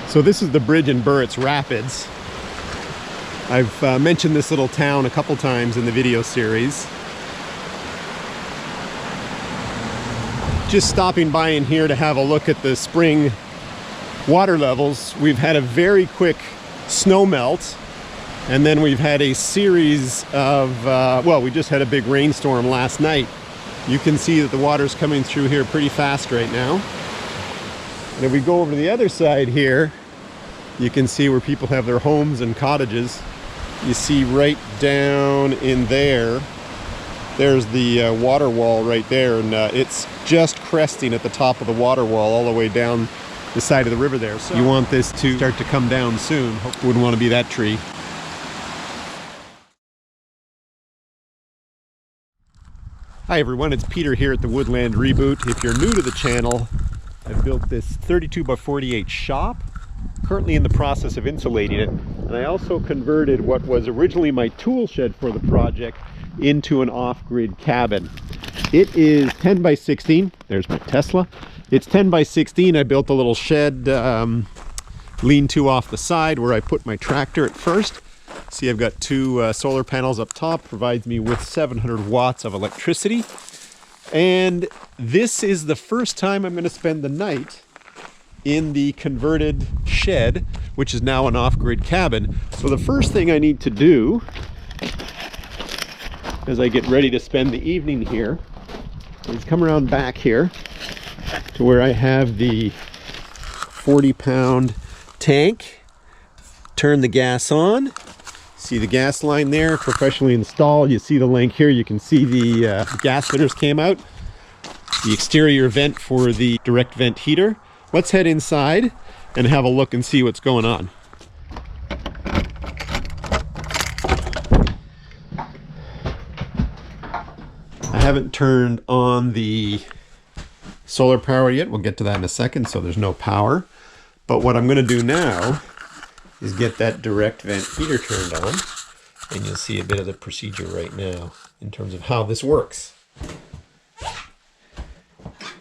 So this is the bridge in Burritts Rapids. I've mentioned this little town a couple times in the video series. Just stopping by in here to have a look at the spring water levels. We've had a very quick snow melt, and then we've had a series of, well, we just had a big rainstorm last night. You can see that the water's coming through here pretty fast right now. And if we go over to the other side here, you can see where people have their homes and cottages. You see right down in there, there's the water wall right there, and it's just cresting at the top of the water wall all the way down the side of the river there. So you want this to start to come down soon. Hope wouldn't want to be that tree. Hi everyone, it's Peter here at the Woodland Reboot. If you're new to the channel, I've built this 32 by 48 shop, currently in the process of insulating it, and I also converted what was originally my tool shed for the project into an off-grid cabin. It is 10 by 16, there's my Tesla. It's 10 by 16, I built a little shed lean-to off the side where I put my tractor at first. See, I've got two solar panels up top, provides me with 700 watts of electricity. And this is the first time I'm going to spend the night in the converted shed, which is now an off-grid cabin. So the first thing I need to do as I get ready to spend the evening here is come around back here to where I have the 40-pound tank, turn the gas on. See the gas line there, professionally installed. You see the link here. You can see the gas fitters came out. The exterior vent for the direct vent heater. Let's head inside and have a look and see what's going on. I haven't turned on the solar power yet. We'll get to that in a second, so there's no power. But what I'm going to do now is get that direct vent heater turned on, and you'll see a bit of the procedure right now in terms of how this works.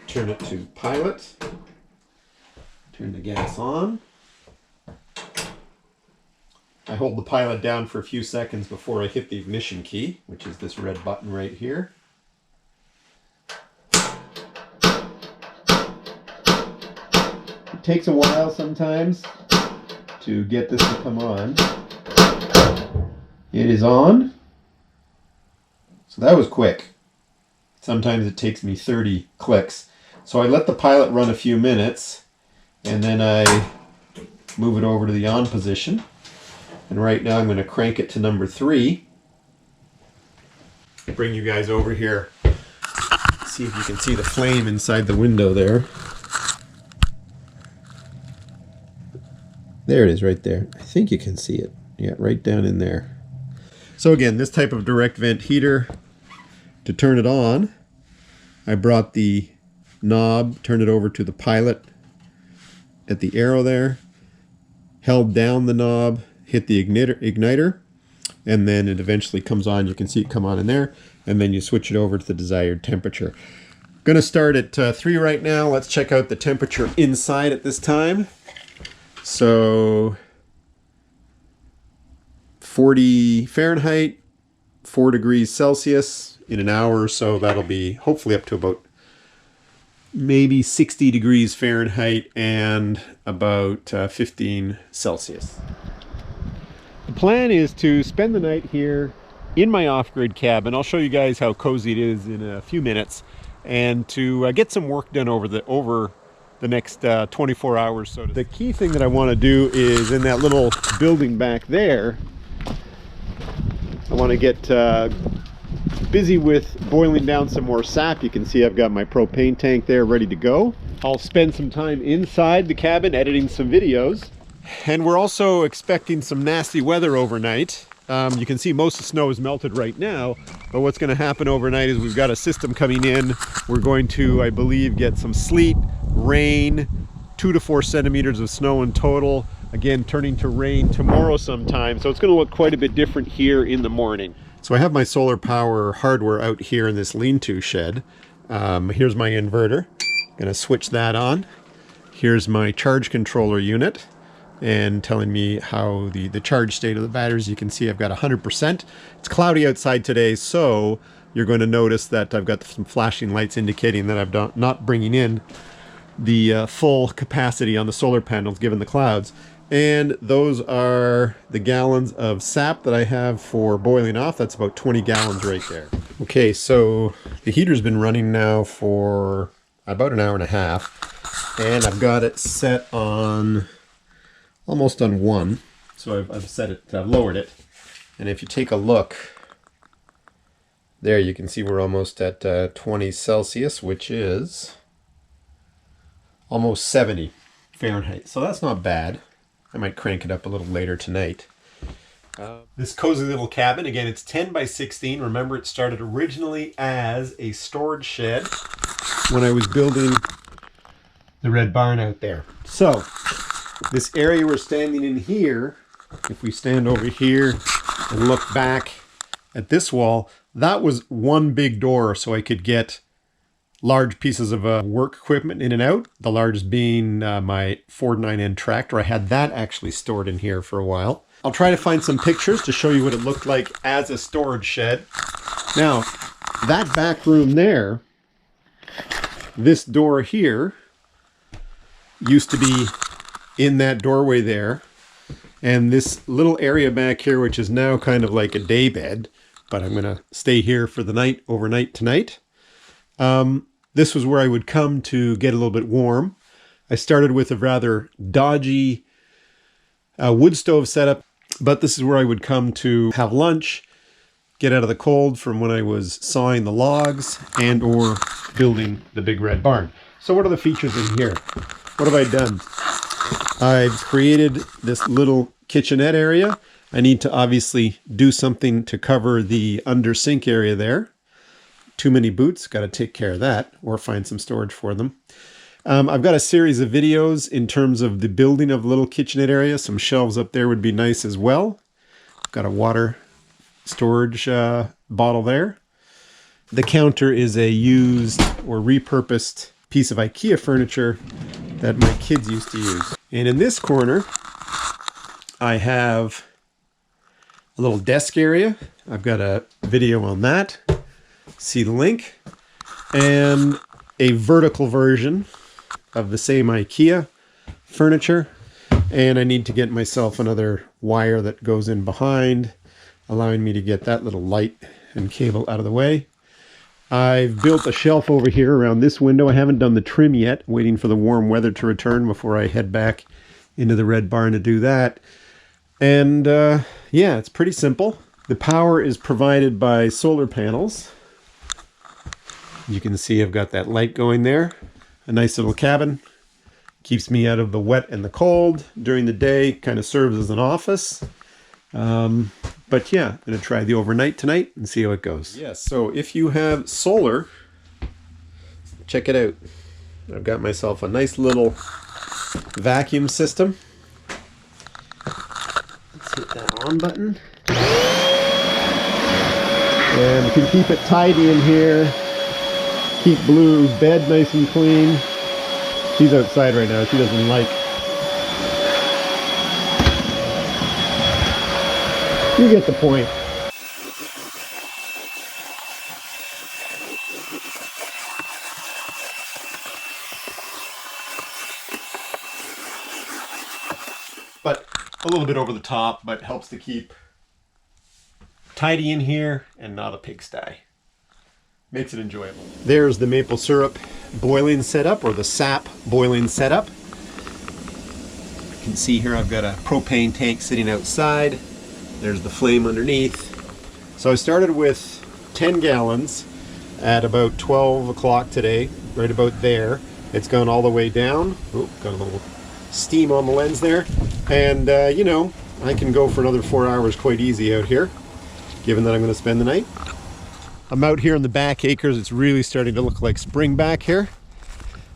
Turn it to pilot, turn the gas on. I hold the pilot down for a few seconds before I hit the ignition key, which is this red button right here. It takes a while sometimes to get this to come on. It is on. So that was quick. Sometimes it takes me 30 clicks. So I let the pilot run a few minutes, and then I move it over to the on position. And right now I'm going to crank it to number 3. Bring you guys over here. See if you can see the flame inside the window there. There it is right there. I think you can see it. Yeah, right down in there. So again, this type of direct vent heater, to turn it on, I brought the knob, turned it over to the pilot at the arrow there, held down the knob, hit the igniter, and then it eventually comes on. You can see it come on in there, and then you switch it over to the desired temperature. I'm going to start at 3 right now. Let's check out the temperature inside at this time. So 40 Fahrenheit, 4 degrees Celsius. In an hour or so, that'll be hopefully up to about maybe 60 degrees Fahrenheit and about 15 Celsius. The plan is to spend the night here in my off-grid cabin. I'll show you guys how cozy it is in a few minutes, and to get some work done over the next 24 hours. So the key thing that I want to do is in that little building back there, I want to get busy with boiling down some more sap. You can see I've got my propane tank there ready to go. I'll spend some time inside the cabin editing some videos. And we're also expecting some nasty weather overnight. You can see most of the snow is melted right now, but what's going to happen overnight is we've got a system coming in. We're going to, I believe, get some sleet, rain, 2 to 4 centimeters of snow in total. Again, turning to rain tomorrow sometime. So it's going to look quite a bit different here in the morning. So I have my solar power hardware out here in this lean-to shed. Here's my inverter. Going to switch that on. Here's my charge controller unit. and telling me how the charge state of the batteries. You can see I've got 100%. It's cloudy outside today, so you're going to notice that I've got some flashing lights indicating that I'm not bringing in the full capacity on the solar panels given the clouds. And those are the gallons of sap that I have for boiling off. That's about 20 gallons right there. Okay, so the heater's been running now for about an hour and a half, and I've got it set on almost on 1. So I've set it, I've lowered it. And if you take a look, there you can see we're almost at 20 Celsius, which is almost 70 Fahrenheit. So that's not bad. I might crank it up a little later tonight. This cozy little cabin, again, it's 10 by 16. Remember, it started originally as a storage shed when I was building the red barn out there. So this area we're standing in here, if we stand over here and look back at this wall, that was one big door so I could get large pieces of work equipment in and out. The largest being my Ford 9N tractor. I had that actually stored in here for a while. I'll try to find some pictures to show you what it looked like as a storage shed. Now, that back room there, this door here, used to be in that doorway there. And this little area back here, which is now kind of like a day bed, but I'm going to stay here for the night, overnight tonight. This was where I would come to get a little bit warm. I started with a rather dodgy wood stove setup, but this is where I would come to have lunch, get out of the cold from when I was sawing the logs and or building the big red barn. So what are the features in here? What have I done? I've created this little kitchenette area. I need to obviously do something to cover the under sink area there. Too many boots, got to take care of that or find some storage for them. I've got a series of videos in terms of the building of the little kitchenette area. Some shelves up there would be nice as well. Got a water storage bottle there. The counter is a used or repurposed piece of IKEA furniture that my kids used to use. And in this corner, I have a little desk area. I've got a video on that. See the link. And a vertical version of the same IKEA furniture. And I need to get myself another wire that goes in behind, allowing me to get that little light and cable out of the way. I've built a shelf over here around this window. I haven't done the trim yet, waiting for the warm weather to return before I head back into the red barn to do that. And yeah, it's pretty simple. The power is provided by solar panels. You can see I've got that light going there. A nice little cabin. Keeps me out of the wet and the cold during the day. Kind of serves as an office. But yeah, I'm going to try the overnight tonight and see how it goes. Yes, so if you have solar, check it out. I've got myself a nice little vacuum system. Let's hit that on button. And you can keep it tidy in here. Keep Blue's bed nice and clean. She's outside right now. She doesn't like. You get the point. But a little bit over the top, but helps to keep tidy in here and not a pigsty. Makes it enjoyable. There's the maple syrup boiling setup, or the sap boiling setup. You can see here I've got a propane tank sitting outside. There's the flame underneath. So I started with 10 gallons at about 12 o'clock today, right about there. It's gone all the way down. Oh, got a little steam on the lens there. And, you know, I can go for another 4 hours quite easy out here, given that I'm going to spend the night. I'm out here in the back acres. It's really starting to look like spring back here.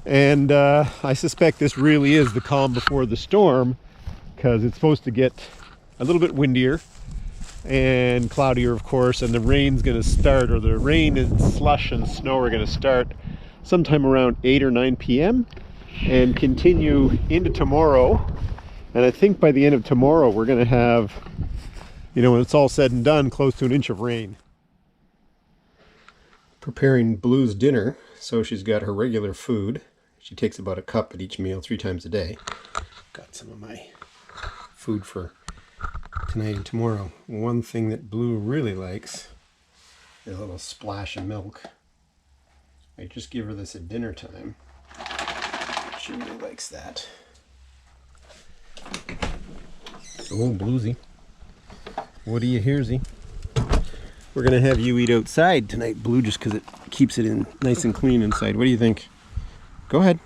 And I suspect this really is the calm before the storm, because it's supposed to get a little bit windier and cloudier, of course, and the rain's going to start, or the rain and slush and snow are going to start sometime around 8 or 9 p.m. and continue into tomorrow And I think by the end of tomorrow, we're going to have, you know, when it's all said and done, close to an inch of rain. Preparing Blue's dinner, so she's got her regular food. She takes about a cup at each meal 3 times a day. Got some of my food for tonight and tomorrow. One thing that Blue really likes is a little splash of milk. I just give her this at dinner time. She really likes that. Oh, Bluesy. What do you hear, Z? We're going to have you eat outside tonight, Blue, just because it keeps it in nice and clean inside. What do you think? Go ahead.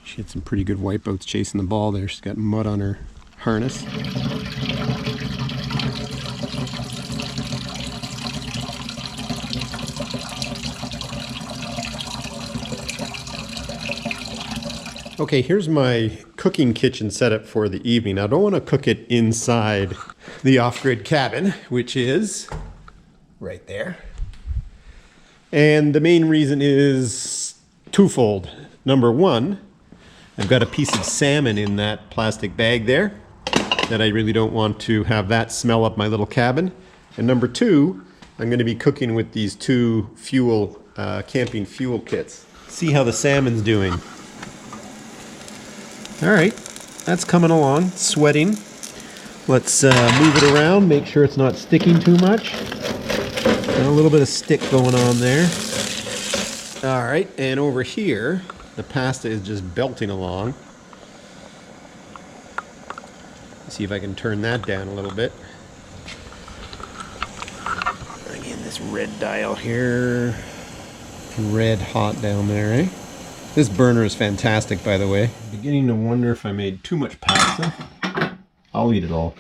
She had some pretty good wipeouts chasing the ball there. She's got mud on her harness. Okay, here's my cooking kitchen setup for the evening. Now, I don't want to cook it inside the off-grid cabin, which is right there. And the main reason is twofold. Number one, I've got a piece of salmon in that plastic bag there that I really don't want to have that smell up my little cabin. And number two, I'm going to be cooking with these 2 fuel, camping fuel kits. See how the salmon's doing. All right, that's coming along, sweating. Let's move it around, make sure it's not sticking too much. Got a little bit of stick going on there. All right, and over here, the pasta is just belting along. Let's see if I can turn that down a little bit. Again, this red dial here. Red hot down there, eh? This burner is fantastic, by the way. Beginning to wonder if I made too much pasta. I'll eat it all.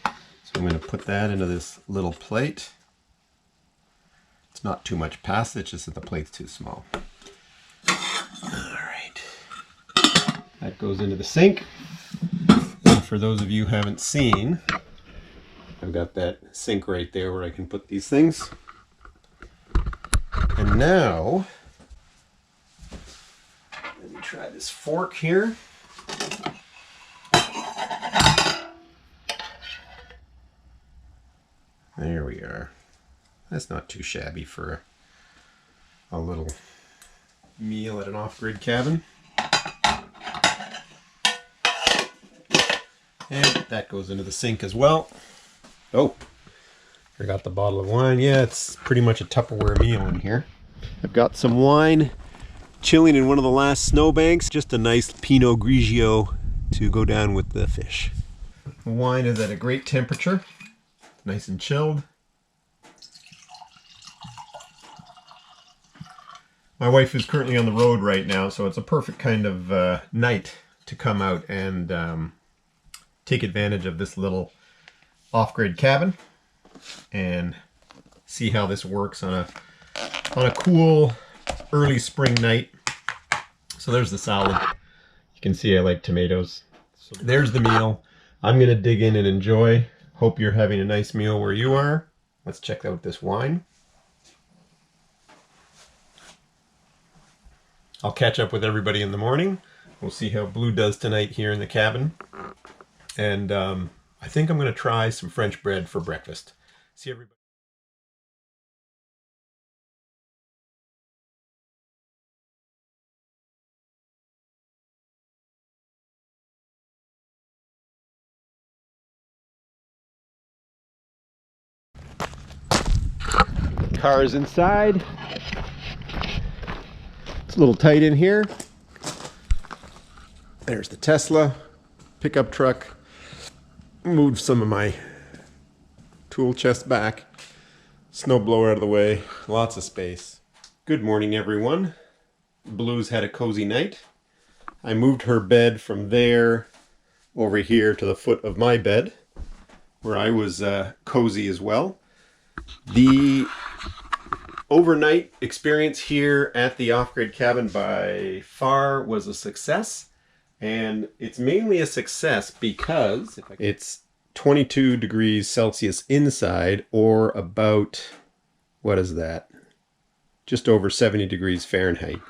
So I'm going to put that into this little plate. It's not too much pasta, it's just that the plate's too small. Alright. That goes into the sink. And for those of you who haven't seen, I've got that sink right there where I can put these things. And now, let me try this fork here. There we are. That's not too shabby for a little meal at an off-grid cabin. And that goes into the sink as well. Oh, forgot the bottle of wine. Yeah, it's pretty much a Tupperware meal in here. I've got some wine chilling in one of the last snowbanks. Just a nice Pinot Grigio to go down with the fish. The wine is at a great temperature. Nice and chilled. My wife is currently on the road right now, so it's a perfect kind of night to come out and take advantage of this little off-grid cabin and see how this works on a cool early spring night. So there's the salad. You can see I like tomatoes. So there's the meal. I'm gonna dig in and enjoy. Hope you're having a nice meal where you are. Let's check out this wine. I'll catch up with everybody in the morning. We'll see how Blue does tonight here in the cabin. And I think I'm going to try some French bread for breakfast. See everybody. Car's inside. It's a little tight in here. There's the Tesla pickup truck. Moved some of my tool chest back. Snow blower out of the way. Lots of space. Good morning, everyone. Blue's had a cozy night. I moved her bed from there over here to the foot of my bed, where I was cozy as well. The overnight experience here at the off-grid cabin by far was a success. And it's mainly a success because it's 22 degrees Celsius inside, or about, what is that? Just over 70 degrees Fahrenheit.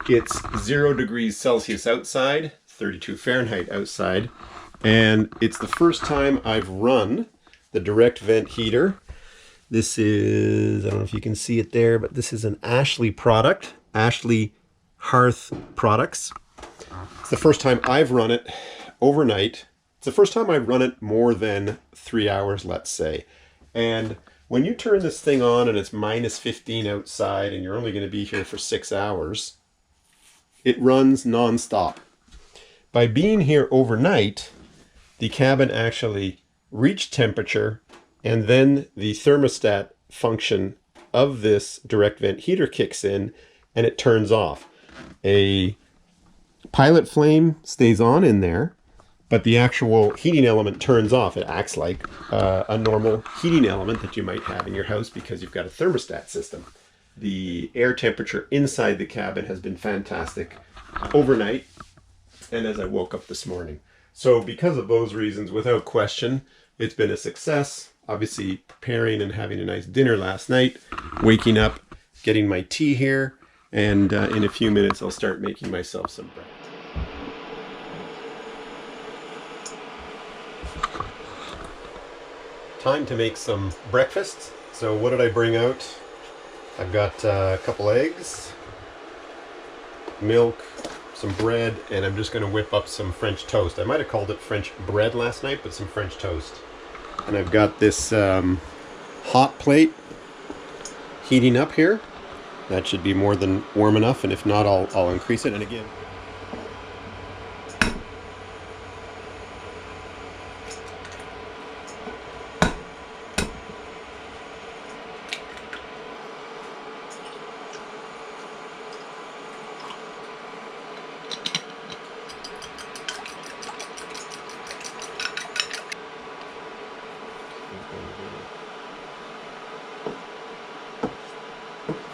It's 0 degrees Celsius outside, 32 Fahrenheit outside. And it's the first time I've run the direct vent heater. This is, I don't know if you can see it there, but this is an Ashley product, Ashley Hearth Products. It's the first time I've run it overnight. It's the first time I've run it more than 3 hours, let's say. And when you turn this thing on and it's minus 15 outside and you're only going to be here for 6 hours, it runs nonstop. By being here overnight, the cabin actually reached temperature, and then the thermostat function of this direct vent heater kicks in and it turns off. A pilot flame stays on in there, but the actual heating element turns off. It acts like a normal heating element that you might have in your house because you've got a thermostat system. The air temperature inside the cabin has been fantastic overnight and as I woke up this morning. So because of those reasons, without question, it's been a success. Obviously preparing and having a nice dinner last night, waking up, getting my tea here, and in a few minutes I'll start making myself some bread. Time to make some breakfast. So what did I bring out? I've got a couple eggs, milk, some bread, and I'm just going to whip up some French toast. I might have called it French bread last night, but some French toast. And I've got this hot plate heating up here. That should be more than warm enough, and if not, I'll increase it. And again,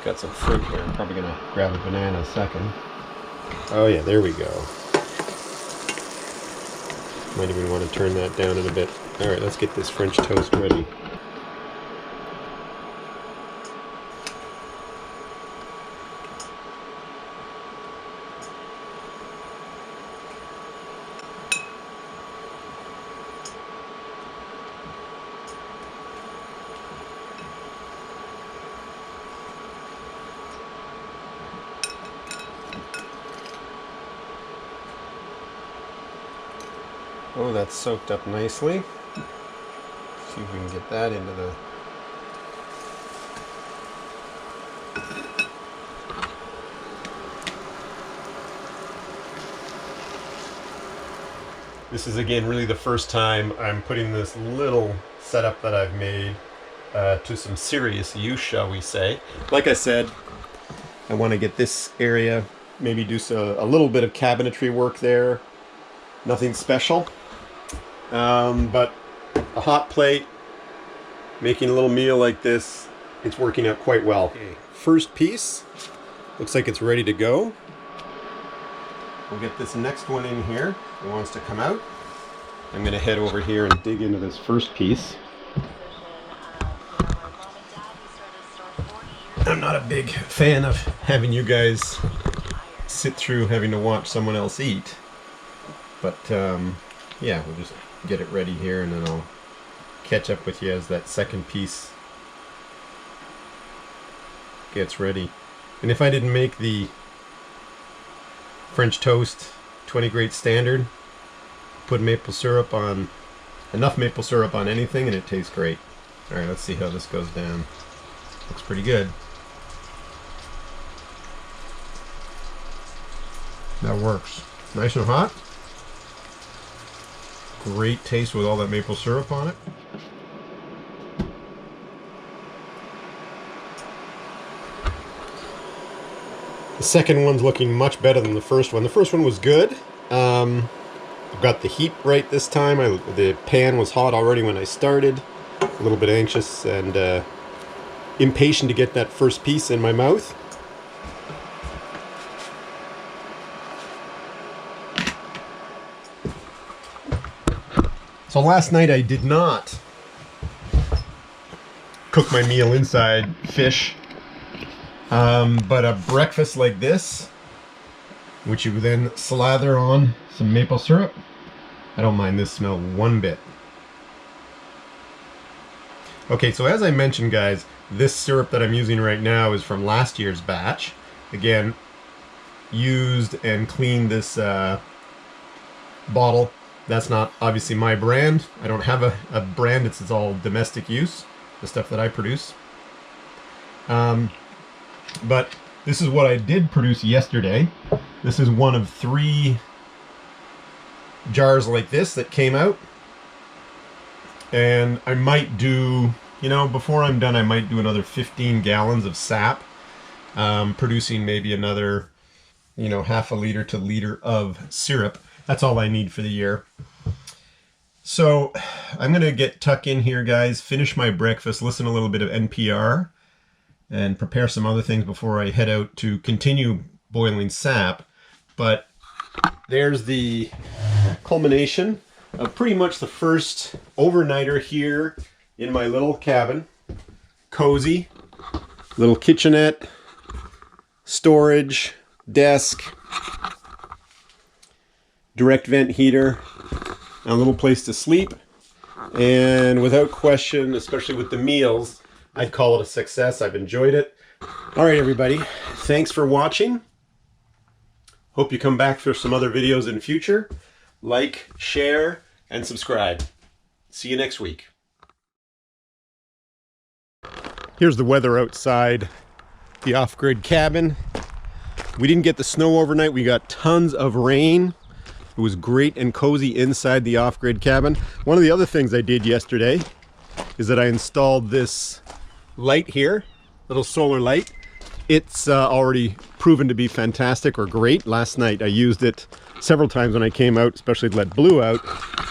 got some fruit here. I'm probably gonna grab a banana in a second. Oh yeah, there we go. Might even want to turn that down in a bit. All right, let's get this French toast ready. Oh, that's soaked up nicely. See if we can get that into the... This is again really the first time I'm putting this little setup that I've made to some serious use, shall we say. Like I said, I want to get this area, maybe do a little bit of cabinetry work there. Nothing special. But a hot plate, making a little meal like this, it's working out quite well. Okay. First piece, looks like it's ready to go. We'll get this next one in here. It wants to come out. I'm going to head over here and dig into this first piece. I'm not a big fan of having you guys sit through having to watch someone else eat. But yeah, we'll just get it ready here and then I'll catch up with you as that second piece gets ready. And if I didn't make the French toast 20 Great Standard, put maple syrup on, enough maple syrup on anything and it tastes great. Alright, let's see how this goes down. Looks pretty good. That works. Nice and hot. Great taste with all that maple syrup on it. The second one's looking much better than the first one. The first one was good. I've got the heat right this time. The pan was hot already when I started. A little bit anxious and impatient to get that first piece in my mouth. So last night I did not cook my meal inside fish, but a breakfast like this which you then slather on some maple syrup. I don't mind this smell one bit. Okay, so as I mentioned, guys, this syrup that I'm using right now is from last year's batch. Again, used and cleaned this bottle. That's not obviously my brand. I don't have a brand. It's all domestic use, the stuff that I produce. But this is what I did produce yesterday. This is one of 3 jars like this that came out. And I might do, you know, before I'm done, I might do another 15 gallons of sap, producing maybe another, you know, half a liter to liter of syrup. That's all I need for the year. So I'm going to get tuck in here, guys, finish my breakfast, listen to a little bit of NPR, and prepare some other things before I head out to continue boiling sap. But there's the culmination of pretty much the first overnighter here in my little cabin. Cozy, little kitchenette, storage, desk, direct vent heater, and a little place to sleep. And without question, especially with the meals, I'd call it a success. I've enjoyed it. All right, everybody. Thanks for watching. Hope you come back for some other videos in the future. Like, share, and subscribe. See you next week. Here's the weather outside the off-grid cabin. We didn't get the snow overnight. We got tons of rain. It was great and cozy inside the off-grid cabin. One of the other things I did yesterday is that I installed this light here, little solar light. It's already proven to be fantastic or great. Last night I used it several times when I came out, especially to let Blue out.